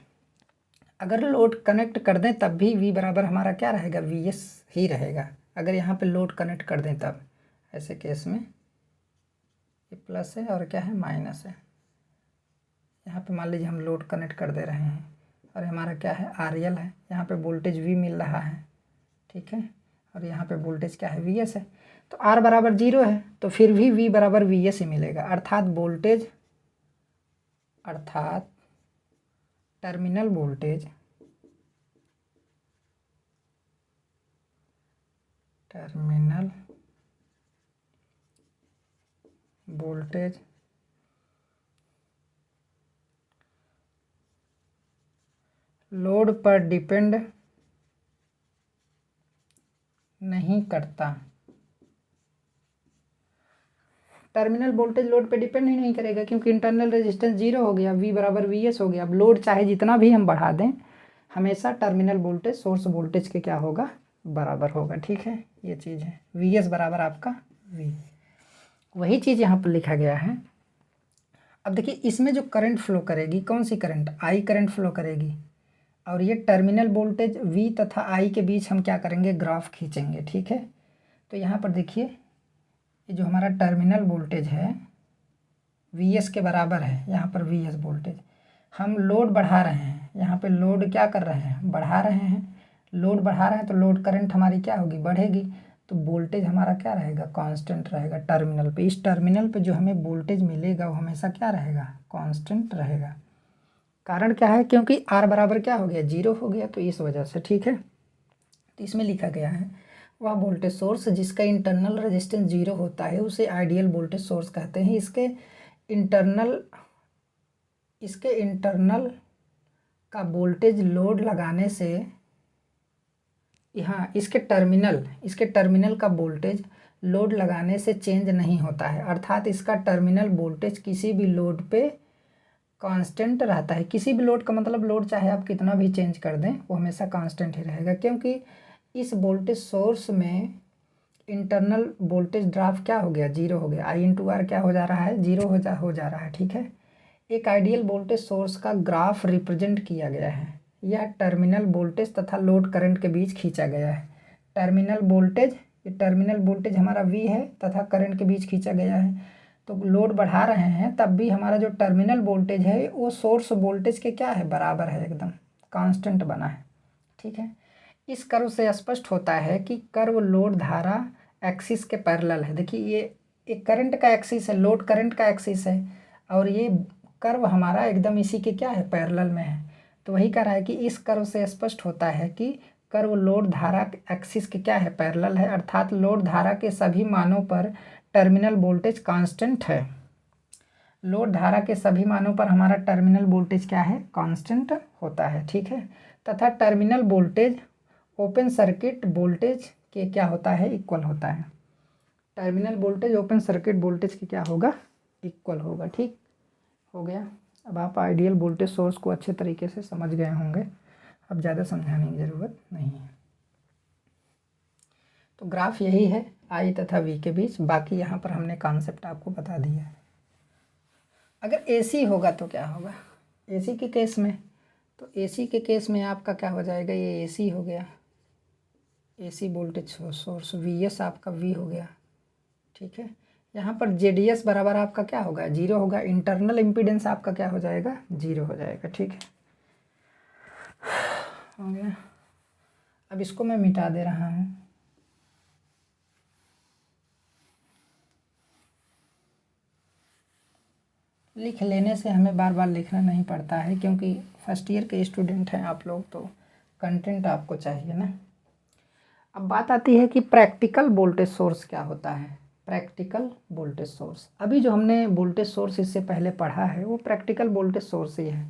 अगर लोड कनेक्ट कर दें तब भी v बराबर हमारा क्या रहेगा, वी एस ही रहेगा। अगर यहाँ पे लोड कनेक्ट कर दें तब, ऐसे केस में ये प्लस है और क्या है, माइनस है। यहाँ पे मान लीजिए हम लोड कनेक्ट कर दे रहे हैं और हमारा क्या है, आर एल है, यहाँ पे वोल्टेज v मिल रहा है। ठीक है। और यहाँ पे वोल्टेज क्या है, वी एस है। तो r बराबर 0 है, तो फिर भी v बराबर वी एस ही मिलेगा, अर्थात वोल्टेज, अर्थात terminal voltage, terminal voltage load पर डिपेंड नहीं करता। टर्मिनल वोल्टेज लोड पे डिपेंड ही नहीं करेगा, क्योंकि इंटरनल रेजिस्टेंस 0 हो गया, v बराबर वी एस हो गया। अब लोड चाहे जितना भी हम बढ़ा दें, हमेशा टर्मिनल वोल्टेज सोर्स वोल्टेज के क्या होगा, बराबर होगा। ठीक है। ये चीज़ है, वी एस बराबर आपका v, वही चीज़ यहाँ पर लिखा गया है। अब देखिए इसमें जो करंट फ्लो करेगी, कौन सी करंट, आई करंट फ्लो करेगी, और ये टर्मिनल वोल्टेज v तथा i के बीच हम क्या करेंगे, ग्राफ खींचेंगे। ठीक है। तो यहाँ पर देखिए ये जो हमारा टर्मिनल वोल्टेज है वी एस के बराबर है, यहाँ पर वी एस वोल्टेज, हम लोड बढ़ा रहे हैं, यहाँ पे लोड क्या कर रहे हैं, बढ़ा रहे हैं। लोड बढ़ा रहे हैं तो लोड करंट हमारी क्या होगी, बढ़ेगी। तो वोल्टेज हमारा क्या रहेगा, कांस्टेंट रहेगा टर्मिनल पे। इस टर्मिनल पे जो हमें वोल्टेज मिलेगा वो हमेशा क्या रहेगा, कांस्टेंट रहेगा। कारण क्या है, क्योंकि आर बराबर क्या हो गया, 0 हो गया, तो इस वजह से। ठीक है। तो इसमें लिखा गया है वह वोल्टेज सोर्स जिसका इंटरनल रेजिस्टेंस 0 होता है उसे आइडियल वोल्टेज सोर्स कहते हैं। इसके इंटरनल का वोल्टेज लोड लगाने से, हाँ, इसके टर्मिनल का वोल्टेज लोड लगाने से चेंज नहीं होता है, अर्थात इसका टर्मिनल वोल्टेज किसी भी लोड पे कांस्टेंट रहता है। किसी भी लोड का मतलब लोड चाहे आप कितना भी चेंज कर दें वो हमेशा कांस्टेंट ही रहेगा, क्योंकि इस वोल्टेज सोर्स में इंटरनल वोल्टेज ड्रॉप क्या हो गया, 0 हो गया। आई इंटू आर क्या हो जा रहा है, 0 हो जा रहा है। ठीक है। एक आइडियल वोल्टेज सोर्स का ग्राफ रिप्रेजेंट किया गया है, यह टर्मिनल वोल्टेज तथा लोड करंट के बीच खींचा गया है। टर्मिनल वोल्टेज, ये टर्मिनल वोल्टेज हमारा v है तथा करंट के बीच खींचा गया है। तो लोड बढ़ा रहे हैं तब भी हमारा जो टर्मिनल वोल्टेज है वो सोर्स वोल्टेज के क्या है, बराबर है, एकदम कांस्टेंट बना है। ठीक है। इस कर्व से स्पष्ट होता है कि कर्व लोड धारा एक्सिस के पैरेलल है। देखिए ये एक करंट का एक्सिस है, लोड करंट का एक्सिस है, और ये कर्व हमारा एकदम इसी के क्या है, पैरेलल में है। तो वही कह रहा है कि इस कर्व से स्पष्ट होता है कि कर्व लोड धारा एक्सिस के क्या है, पैरेलल है, अर्थात लोड धारा के सभी मानों पर टर्मिनल वोल्टेज कांस्टेंट है। लोड धारा के सभी मानों पर हमारा टर्मिनल वोल्टेज क्या है, कांस्टेंट होता है। ठीक है। तथा terminal voltage open circuit voltage के क्या होता है, इक्वल होता है। Terminal voltage open circuit voltage के क्या होगा, इक्वल होगा। ठीक हो गया। अब आप आइडियल वोल्टेज सोर्स को अच्छे तरीके से समझ गए होंगे, अब ज़्यादा समझाने की ज़रूरत नहीं है। तो ग्राफ यही है आई तथा वी के बीच, बाकी यहाँ पर हमने कॉन्सेप्ट आपको बता दिया है। अगर एसी होगा तो क्या होगा, एसी के केस में, तो एसी के केस में आपका क्या हो जाएगा, ये एसी हो गया, AC voltage source V S आपका वी हो गया। ठीक है। यहाँ पर जेडीएस बराबर आपका क्या होगा, 0 होगा। इंटरनल इम्पीडेंस आपका क्या हो जाएगा, 0 हो जाएगा। ठीक है, हो गया। अब इसको मैं मिटा दे रहा हूँ। लिख लेने से हमें बार बार लिखना नहीं पड़ता है, क्योंकि फर्स्ट ईयर के स्टूडेंट हैं आप लोग, तो कंटेंट आपको चाहिए ना। अब बात आती है कि प्रैक्टिकल वोल्टेज सोर्स क्या होता है। प्रैक्टिकल वोल्टेज सोर्स, अभी जो हमने वोल्टेज सोर्स इससे पहले पढ़ा है वो प्रैक्टिकल वोल्टेज सोर्स ही है।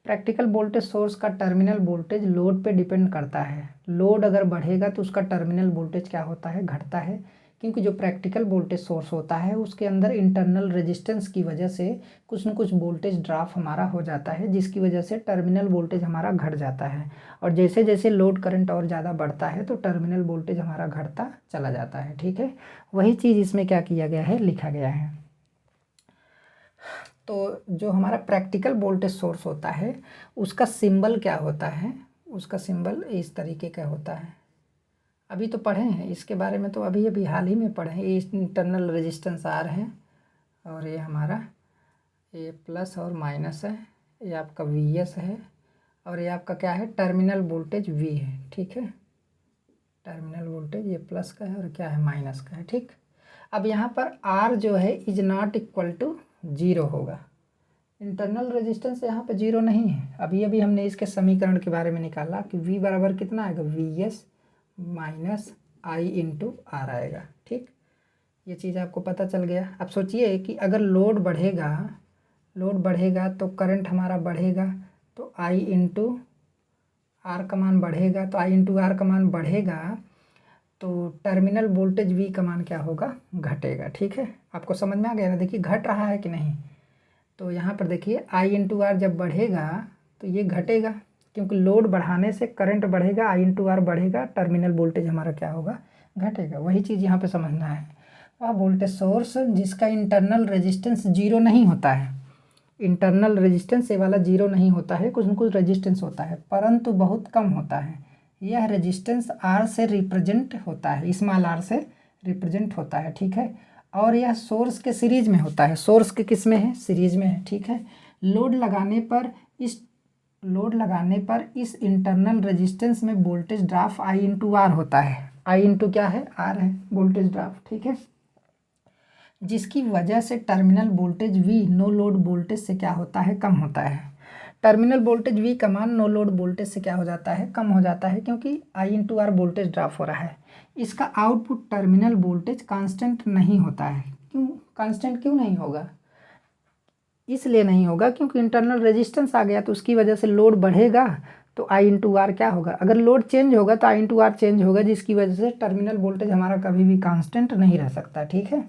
प्रैक्टिकल वोल्टेज सोर्स का टर्मिनल वोल्टेज लोड पे डिपेंड करता है। लोड अगर बढ़ेगा तो उसका टर्मिनल वोल्टेज क्या होता है, घटता है, क्योंकि जो प्रैक्टिकल वोल्टेज सोर्स होता है उसके अंदर इंटरनल रेजिस्टेंस की वजह से कुछ न कुछ वोल्टेज ड्रॉप हमारा हो जाता है, जिसकी वजह से टर्मिनल वोल्टेज हमारा घट जाता है। और जैसे जैसे लोड करंट और ज़्यादा बढ़ता है तो टर्मिनल वोल्टेज हमारा घटता चला जाता है। ठीक है, वही चीज़ इसमें क्या किया गया है, लिखा गया है। तो जो हमारा प्रैक्टिकल वोल्टेज सोर्स होता है उसका सिंबल क्या होता है, उसका सिंबल इस तरीके का होता है। अभी तो पढ़े हैं इसके बारे में, तो अभी अभी हाल ही में पढ़े हैं। ये इंटरनल रेजिस्टेंस आर है और ये हमारा ये प्लस और माइनस है, ये आपका वी एस है और ये आपका क्या है, टर्मिनल वोल्टेज वी है। ठीक है, टर्मिनल वोल्टेज ये प्लस का है और क्या है, माइनस का है। ठीक, अब यहाँ पर आर जो है is not equal to zero होगा। इंटरनल रेजिस्टेंस यहाँ पे जीरो नहीं है। अभी अभी हमने इसके समीकरण के बारे में निकाला कि V बराबर कितना आएगा, V S minus I into R आएगा। ठीक, ये चीज़ आपको पता चल गया। अब सोचिए कि अगर लोड बढ़ेगा तो करंट हमारा बढ़ेगा, तो आई इंटू आर का मान बढ़ेगा, तो आई इंटू आर का मान बढ़ेगा तो टर्मिनल वोल्टेज V का मान क्या होगा, घटेगा। ठीक है, आपको समझ में आ गया ना। देखिए घट रहा है कि नहीं, तो यहाँ पर देखिए आई इंटू आर जब बढ़ेगा तो ये घटेगा, क्योंकि लोड बढ़ाने से करंट बढ़ेगा, आई इंटू आर बढ़ेगा, टर्मिनल वोल्टेज हमारा क्या होगा, घटेगा। वही चीज़ यहाँ पे समझना है। वह वोल्टेज सोर्स जिसका इंटरनल रेजिस्टेंस जीरो नहीं होता है, इंटरनल रेजिस्टेंस ये वाला जीरो नहीं होता है, कुछ न कुछ रेजिस्टेंस होता है परंतु बहुत कम होता है। यह रेजिस्टेंस आर से रिप्रेजेंट होता है, स्मॉल आर से रिप्रेजेंट होता है। ठीक है, और यह सोर्स के सीरीज में होता है। सोर्स के किस में है, सीरीज में है। ठीक है, लोड लगाने पर इस इंटरनल रेजिस्टेंस में voltage drop I into R होता है। आई इंटू क्या है, आर है, वोल्टेज ड्रॉप। ठीक है, जिसकी वजह से terminal voltage V no load voltage से क्या होता है, कम होता है। टर्मिनल वोल्टेज V का मान नो लोड वोल्टेज से क्या हो जाता है, कम हो जाता है, क्योंकि I into R voltage drop हो रहा है। इसका आउटपुट टर्मिनल वोल्टेज कांस्टेंट नहीं होता है। क्यों कांस्टेंट, क्यों नहीं होगा, इसलिए नहीं होगा क्योंकि इंटरनल रेजिस्टेंस आ गया, तो उसकी वजह से लोड बढ़ेगा तो आई इंटू आर क्या होगा, अगर लोड चेंज होगा तो आई इंटू आर चेंज होगा, जिसकी वजह से टर्मिनल वोल्टेज हमारा कभी भी कांस्टेंट नहीं रह सकता। ठीक है,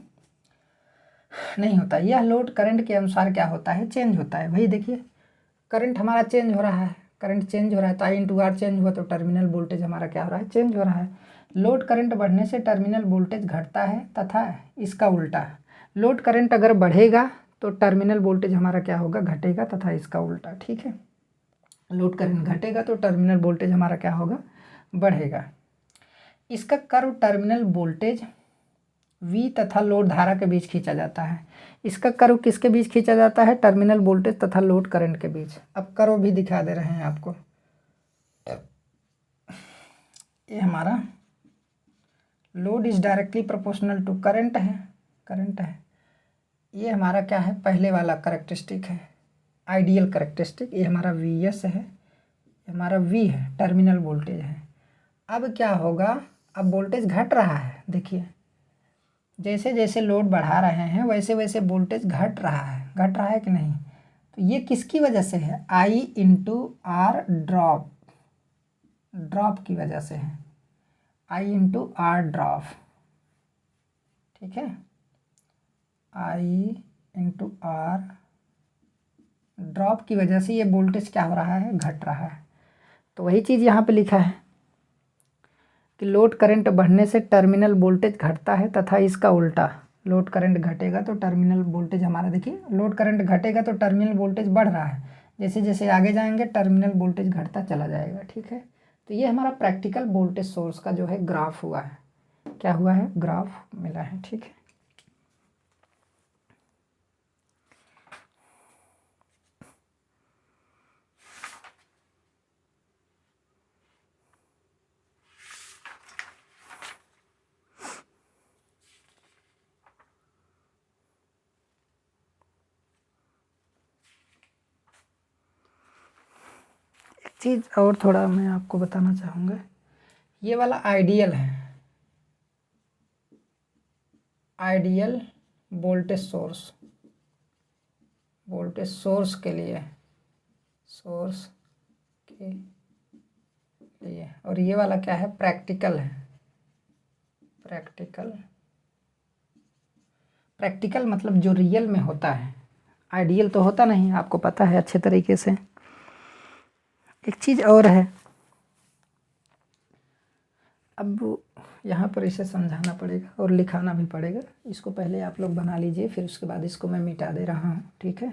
नहीं होता। यह लोड करंट के अनुसार क्या होता है, चेंज होता है। भाई देखिए करंट हमारा चेंज हो रहा है, करंट चेंज हो रहा है तो आई इंटू आर चेंज हुआ, तो टर्मिनल वोल्टेज हमारा क्या हो रहा है, चेंज हो रहा है। लोड करंट बढ़ने से टर्मिनल वोल्टेज घटता है तथा इसका उल्टा। लोड करंट अगर बढ़ेगा तो टर्मिनल वोल्टेज हमारा क्या होगा, घटेगा, तथा इसका उल्टा। ठीक है, लोड करंट घटेगा तो टर्मिनल वोल्टेज हमारा क्या होगा, बढ़ेगा। इसका कर्व टर्मिनल वोल्टेज V तथा लोड धारा के बीच खींचा जाता है। इसका कर्व किसके बीच खींचा जाता है, टर्मिनल वोल्टेज तथा लोड करंट के बीच। अब कर्व भी दिखा दे रहे हैं आपको। ये हमारा load is directly proportional to current है, करंट है। ये हमारा क्या है, पहले वाला करेक्टरिस्टिक है, आइडियल करेक्टरिस्टिक। ये हमारा VS है, ये हमारा V है, टर्मिनल वोल्टेज है। अब क्या होगा, अब वोल्टेज घट रहा है। देखिए जैसे जैसे लोड बढ़ा रहे हैं वैसे वैसे वोल्टेज घट रहा है, घट रहा है कि नहीं। तो ये किसकी वजह से है, आई इंटू आर ड्रॉप, ड्रॉप की वजह से है, आई इंटू आर ड्रॉप। ठीक है, आई इंटू आर ड्रॉप की वजह से ये वोल्टेज क्या हो रहा है, घट रहा है। तो वही चीज़ यहाँ पे लिखा है कि लोड करंट बढ़ने से टर्मिनल वोल्टेज घटता है तथा इसका उल्टा। लोड करंट घटेगा तो टर्मिनल वोल्टेज हमारा, देखिए लोड करंट घटेगा तो टर्मिनल वोल्टेज बढ़ रहा है, जैसे जैसे आगे जाएंगे टर्मिनल वोल्टेज घटता चला जाएगा। ठीक है, तो ये हमारा प्रैक्टिकल वोल्टेज सोर्स का जो है ग्राफ हुआ है, क्या हुआ है, ग्राफ मिला है। ठीक है, चीज़ और थोड़ा मैं आपको बताना चाहूँगा, ये वाला आइडियल है, ideal voltage source, voltage source के लिए, सोर्स के लिए। और ये वाला क्या है, प्रैक्टिकल है, प्रैक्टिकल, प्रैक्टिकल मतलब जो रियल में होता है, आइडियल तो होता नहीं, आपको पता है अच्छे तरीके से। एक चीज़ और है, अब यहाँ पर इसे समझाना पड़ेगा और लिखाना भी पड़ेगा। इसको पहले आप लोग बना लीजिए, फिर उसके बाद इसको मैं मिटा दे रहा हूँ, ठीक है।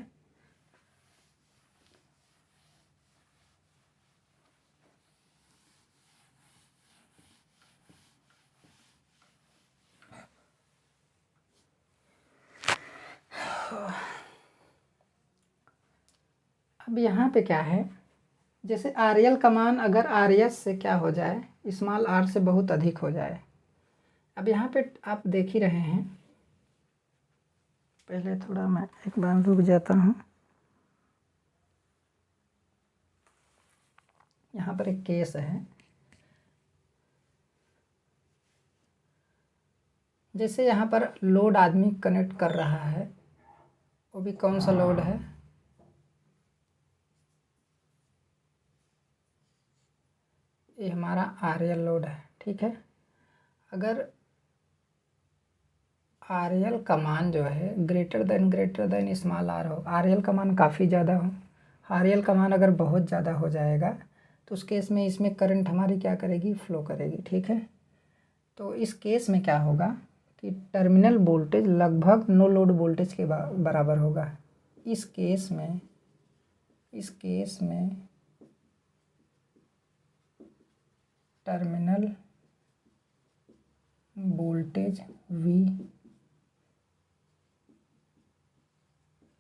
अब यहाँ पे क्या है, जैसे आर एल का मान अगर आर एस से क्या हो जाए, स्मॉल आर से बहुत अधिक हो जाए। अब यहाँ पे आप देख ही रहे हैं, पहले थोड़ा मैं एक बार रुक जाता हूँ। यहाँ पर एक केस है, जैसे यहाँ पर लोड आदमी कनेक्ट कर रहा है, वो भी कौन सा लोड है, ये हमारा आर एल लोड है, ठीक है। अगर आर एल का मान जो है ग्रेटर देन स्मॉल आर हो, आर एल का मान काफ़ी ज़्यादा हो, आर एल का मान अगर बहुत ज़्यादा हो जाएगा तो उस केस में इसमें करंट हमारी क्या करेगी, फ्लो करेगी, ठीक है। तो इस केस में क्या होगा कि टर्मिनल वोल्टेज लगभग नो लोड वोल्टेज के बराबर होगा। इस केस में टर्मिनल वोल्टेज V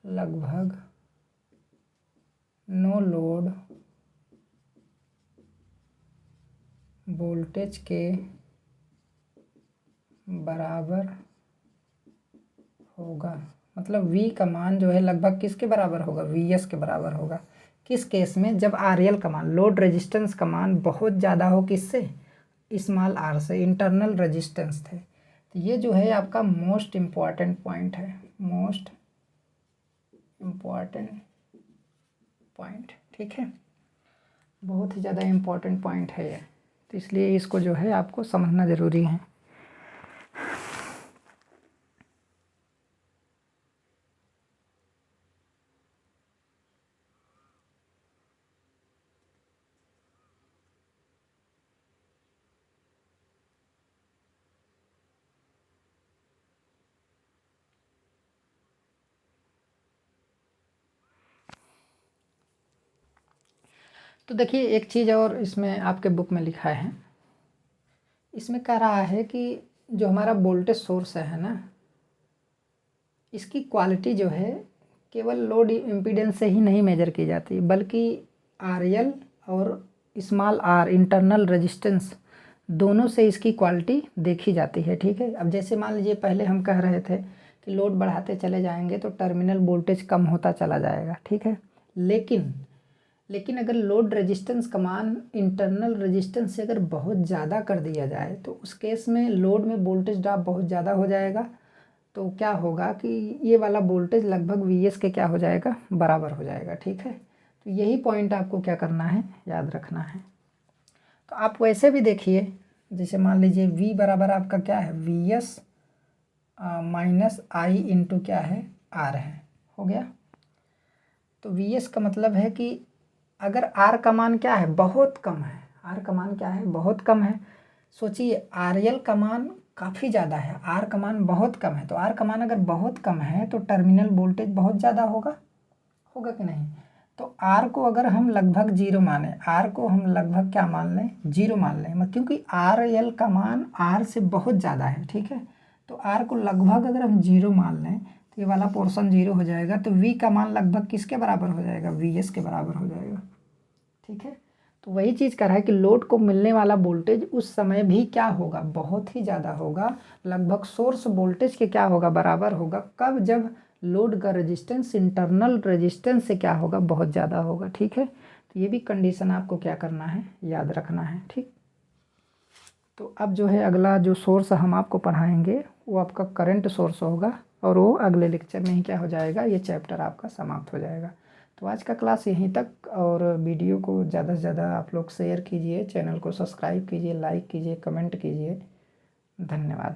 लगभग नो लोड वोल्टेज के बराबर होगा। मतलब V का मान जो है लगभग किसके बराबर होगा, VS के बराबर होगा। किस केस में, जब RL का मान, लोड रेजिस्टेंस का मान बहुत ज़्यादा हो, किससे, स्मॉल r से, इंटरनल रेजिस्टेंस थे। तो ये जो है आपका मोस्ट इम्पॉर्टेंट पॉइंट है, मोस्ट इम्पॉर्टेंट पॉइंट, ठीक है। बहुत ही ज़्यादा इम्पॉर्टेंट पॉइंट है ये, तो इसलिए इसको जो है आपको समझना ज़रूरी है। तो देखिए एक चीज़ और इसमें आपके बुक में लिखा है, इसमें कह रहा है कि जो हमारा वोल्टेज सोर्स है ना, इसकी क्वालिटी जो है केवल लोड इम्पीडेंस से ही नहीं मेजर की जाती, बल्कि RL और स्मॉल r इंटरनल रेजिस्टेंस दोनों से इसकी क्वालिटी देखी जाती है, ठीक है। अब जैसे मान लीजिए पहले हम कह रहे थे कि लोड बढ़ाते चले जाएंगे तो टर्मिनल वोल्टेज कम होता चला जाएगा, ठीक है। लेकिन अगर लोड रेजिस्टेंस का मान इंटरनल रेजिस्टेंस से अगर बहुत ज़्यादा कर दिया जाए तो उस केस में लोड में वोल्टेज ड्रॉप बहुत ज़्यादा हो जाएगा। तो क्या होगा कि ये वाला वोल्टेज लगभग VS के क्या हो जाएगा, बराबर हो जाएगा, ठीक है। तो यही पॉइंट आपको क्या करना है, याद रखना है। तो आप वैसे भी देखिए, जैसे मान लीजिए V बराबर आपका क्या है, VS माइनस I इंटू क्या है, R है, हो गया। तो VS का मतलब है कि अगर R का मान क्या है, बहुत कम है, R का मान क्या है, बहुत कम है। सोचिए RL का मान काफ़ी ज़्यादा है, R का मान बहुत कम है। तो R का मान अगर बहुत कम है तो टर्मिनल वोल्टेज बहुत ज़्यादा होगा कि नहीं। तो R को अगर हम लगभग जीरो माने, R को हम लगभग क्या मान लें, जीरो मान लें, मतलब क्योंकि RL का मान R से बहुत ज़्यादा है, ठीक है। तो R को लगभग अगर हम जीरो मान लें तो ये वाला पोर्शन जीरो हो जाएगा। तो V का मान लगभग किसके बराबर हो जाएगा, VS के बराबर हो जाएगा, ठीक है। तो वही चीज़ कर रहा है कि लोड को मिलने वाला वोल्टेज उस समय भी क्या होगा, बहुत ही ज़्यादा होगा, लगभग सोर्स वोल्टेज के क्या होगा, बराबर होगा। कब, जब लोड का रेजिस्टेंस इंटरनल रेजिस्टेंस से क्या होगा, बहुत ज़्यादा होगा, ठीक है। तो ये भी कंडीशन आपको क्या करना है, याद रखना है। ठीक, तो अब जो है अगला जो सोर्स हम आपको पढ़ाएंगे वो आपका करंट सोर्स होगा, और वो अगले लेक्चर में ही क्या हो जाएगा, ये चैप्टर आपका समाप्त हो जाएगा। तो आज का क्लास यहीं तक, और वीडियो को ज़्यादा से ज़्यादा आप लोग शेयर कीजिए, चैनल को सब्सक्राइब कीजिए, लाइक कीजिए, कमेंट कीजिए। धन्यवाद।